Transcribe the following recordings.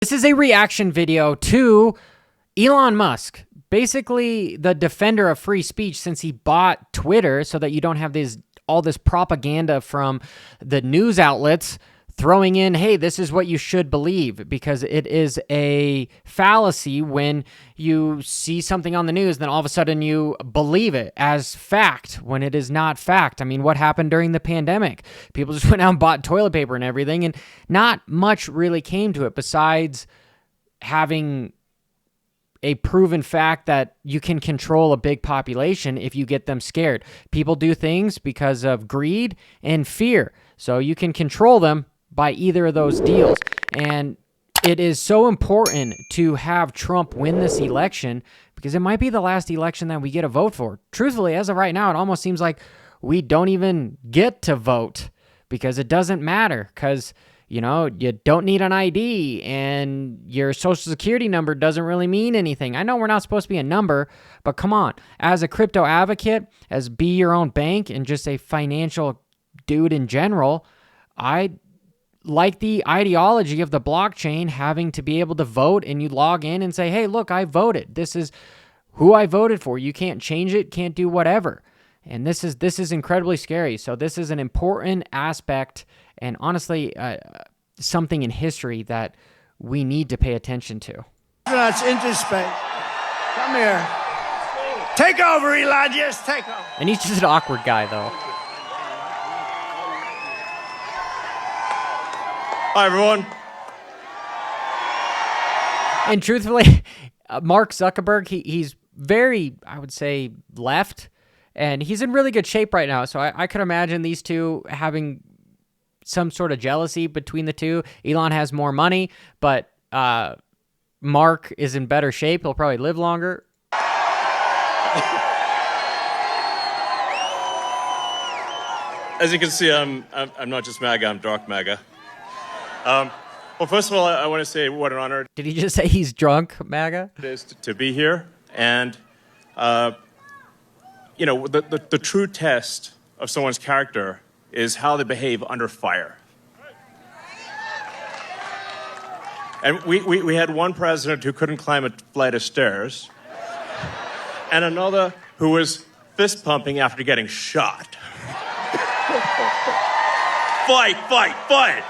This is a reaction video to Elon Musk, basically the defender of free speech since he bought Twitter so that you don't have all this propaganda from the news outlets throwing in, hey, this is what you should believe, because it is a fallacy when you see something on the news, then all of a sudden you believe it as fact when it is not fact. I mean, what happened during the pandemic? People just went out and bought toilet paper and everything, and not much really came to it besides having a proven fact that you can control a big population if you get them scared. People do things because of greed and fear, so you can control them by either of those deals. And it is so important to have Trump win this election because it might be the last election that we get a vote for. Truthfully, as of right now, it almost seems like we don't even get to vote because it doesn't matter because, you know, you don't need an ID and your social security number doesn't really mean anything. I know we're not supposed to be a number, but come on. As a crypto advocate, as be your own bank and just a financial dude in general, I like the ideology of the blockchain having to be able to vote and you log in and say, hey, look, I voted. This is who I voted for. You can't change it, can't do whatever. And this is incredibly scary. So this is an important aspect and honestly something in history that we need to pay attention to. That's into space. Come here. Take over, Elon. Just take over. And he's just an awkward guy, though. Hi, everyone. And truthfully, Mark Zuckerberg, he's very, I would say, left, and he's in really good shape right now. So I could imagine these two having some sort of jealousy between the two. Elon has more money, but Mark is in better shape. He'll probably live longer. As you can see, I'm not just MAGA, I'm dark MAGA. Well, first of all, I want to say what an honor Did he just say he's drunk, MAGA? it is to be here. And, you know, the true test of someone's character is how they behave under fire. And we had one president who couldn't climb a flight of stairs, and another who was fist pumping after getting shot. Fight, fight, fight!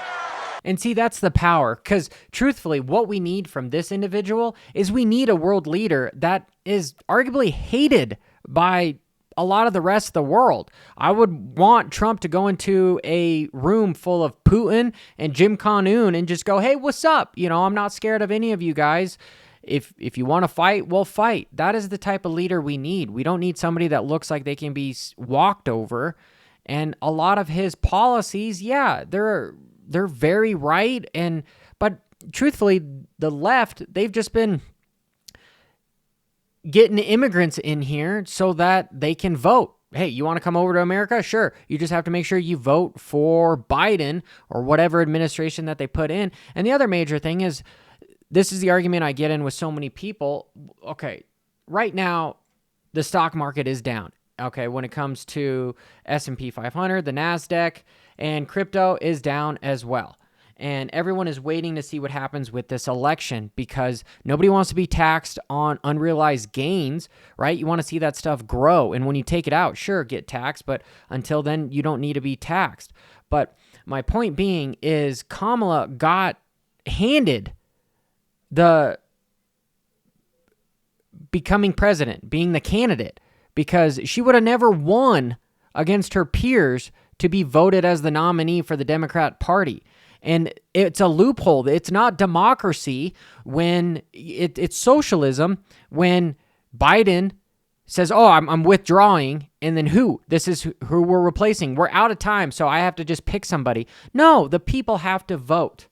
And see, that's the power, because truthfully, what we need from this individual is we need a world leader that is arguably hated by a lot of the rest of the world. I would want Trump to go into a room full of Putin and Jim Jong-un and just go, hey, what's up? You know, I'm not scared of any of you guys. If you want to fight, we'll fight. That is the type of leader we need. We don't need somebody that looks like they can be walked over. And a lot of his policies, yeah, they're very right, but truthfully, the left, they've just been getting immigrants in here so that they can vote. Hey, you want to come over to America? Sure. You just have to make sure you vote for Biden or whatever administration that they put in. And the other major thing is, this is the argument I get in with so many people. Okay, right now, the stock market is down. Okay, when it comes to S&P 500, the NASDAQ, and crypto is down as well. And everyone is waiting to see what happens with this election because nobody wants to be taxed on unrealized gains, right? You want to see that stuff grow. And when you take it out, sure, get taxed, but until then, you don't need to be taxed. But my point being is Kamala got handed the becoming president, being the candidate, because she would have never won against her peers to be voted as the nominee for the Democrat Party. And it's a loophole. It's not democracy when it's socialism when Biden says, oh, I'm withdrawing, and then who? This is who we're replacing. We're out of time, so I have to just pick somebody. No, the people have to vote.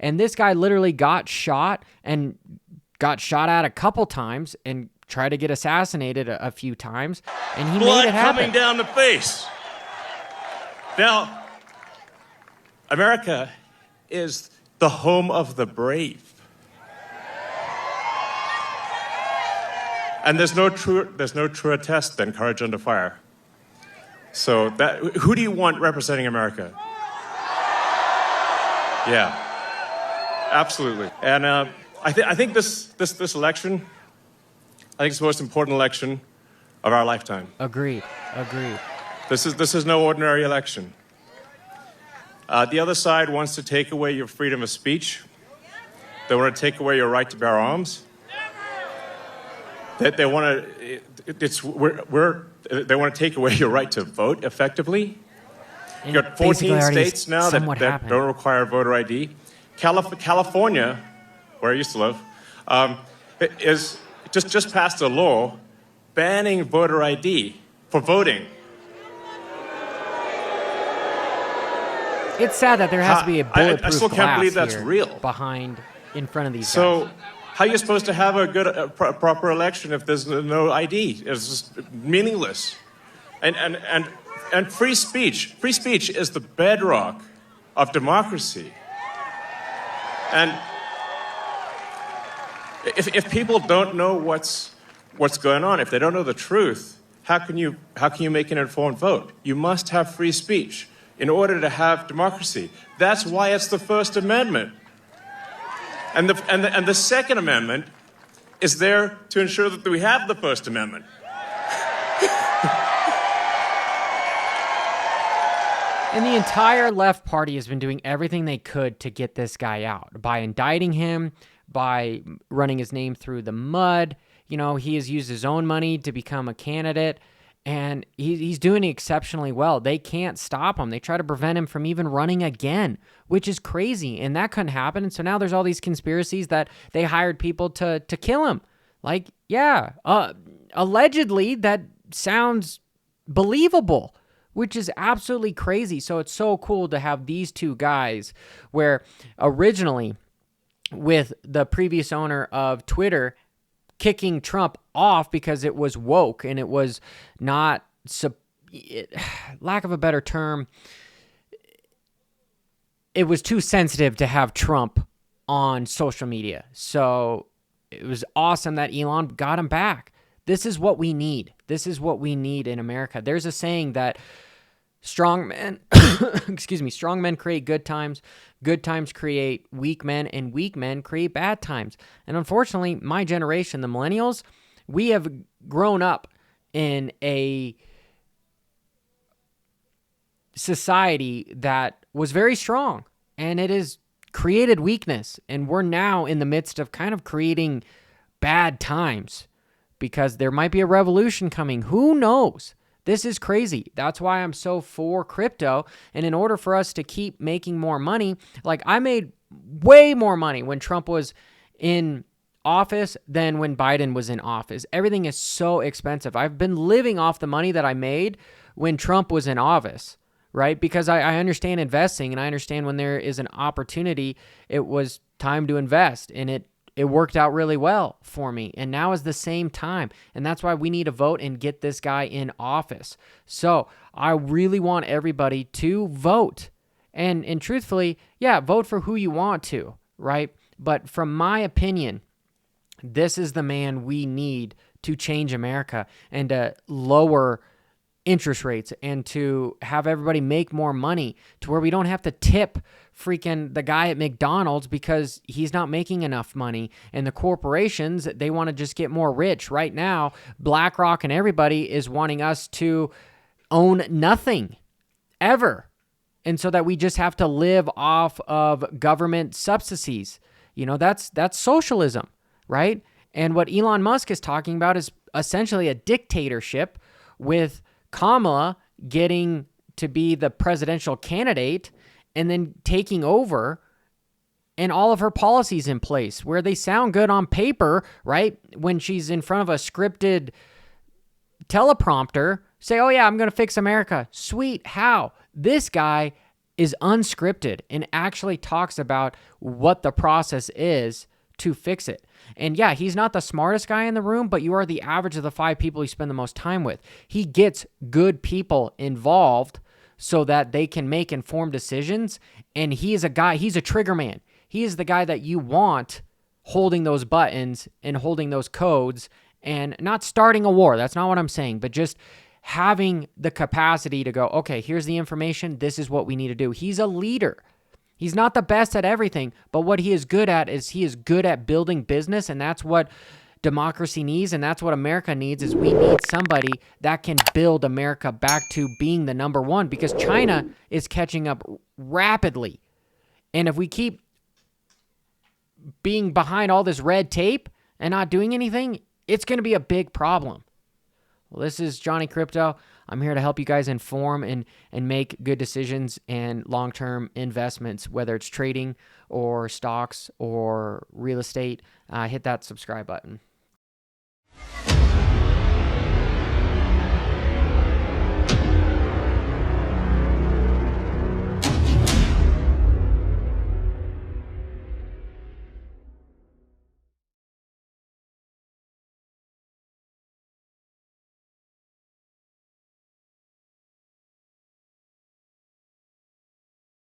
And this guy literally got shot and got shot at a couple times and tried to get assassinated a few times, and he made it happen. Blood coming down the face. Now, America is the home of the brave. And there's no truer test than courage under fire. So who do you want representing America? Yeah. Absolutely. And I think this election, I think it's the most important election of our lifetime. Agreed. This is no ordinary election. The other side wants to take away your freedom of speech. They want to take away your right to bear arms. They want to take away your right to vote effectively. And You got 14 states now that happened. don't require voter ID. California, where I used to live, is just passed a law banning voter ID for voting. It's sad that there has to be a bulletproof I still can't glass believe that's here real. behind, in front of these So, guys. how are you supposed to have a good, proper election if there's no ID? It's just meaningless. And free speech is the bedrock of democracy. And if people don't know what's going on, if they don't know the truth, how can you make an informed vote? You must have free speech in order to have democracy. That's why it's the First Amendment. And the Second Amendment is there to ensure that we have the First Amendment. And the entire left party has been doing everything they could to get this guy out by indicting him, by running his name through the mud. You know, he has used his own money to become a candidate, and he's doing exceptionally well. They can't stop him. They try to prevent him from even running again, which is crazy, and that couldn't happen. And so now there's all these conspiracies that they hired people to kill him. Like, yeah, allegedly, that sounds believable, which is absolutely crazy. So it's so cool to have these two guys where originally with the previous owner of Twitter kicking Trump off because it was woke and it was not, lack of a better term, it was too sensitive to have Trump on social media. So it was awesome that Elon got him back. This is what we need. This is what we need in America. There's a saying that strong men, strong men create good times create weak men, and weak men create bad times. And unfortunately, my generation, the millennials, we have grown up in a society that was very strong, and it has created weakness. And we're now in the midst of kind of creating bad times because there might be a revolution coming. Who knows? This is crazy. That's why I'm so for crypto. And in order for us to keep making more money, like I made way more money when Trump was in office than when Biden was in office. Everything is so expensive. I've been living off the money that I made when Trump was in office, right? Because I understand investing, and I understand when there is an opportunity, it was time to invest, and it worked out really well for me. And now is the same time. And that's why we need to vote and get this guy in office. So I really want everybody to vote. And truthfully, yeah, vote for who you want to, right? But from my opinion, this is the man we need to change America and to lower interest rates and to have everybody make more money to where we don't have to tip freaking the guy at McDonald's because he's not making enough money. And the corporations, they want to just get more rich. Right now, BlackRock and everybody is wanting us to own nothing ever. And so that we just have to live off of government subsidies. You know, that's socialism, right? And what Elon Musk is talking about is essentially a dictatorship with Kamala getting to be the presidential candidate and then taking over and all of her policies in place where they sound good on paper, right? When she's in front of a scripted teleprompter, say, oh yeah, I'm going to fix America. Sweet. How? This guy is unscripted and actually talks about what the process is to fix it. And yeah, he's not the smartest guy in the room, but you are the average of the 5 people you spend the most time with. He gets good people involved so that they can make informed decisions. And he is a guy, he's a trigger man. He is the guy that you want holding those buttons and holding those codes and not starting a war. That's not what I'm saying, but just having the capacity to go, okay, here's the information. This is what we need to do. He's a leader. He's not the best at everything, but what he is good at is he is good at building business, and that's what democracy needs, and that's what America needs. Is we need somebody that can build America back to being the number one, because China is catching up rapidly. And if we keep being behind all this red tape and not doing anything, it's going to be a big problem. Well, this is Johnny Crypto. I'm here to help you guys inform and make good decisions and long-term investments, whether it's trading or stocks or real estate. Hit that subscribe button.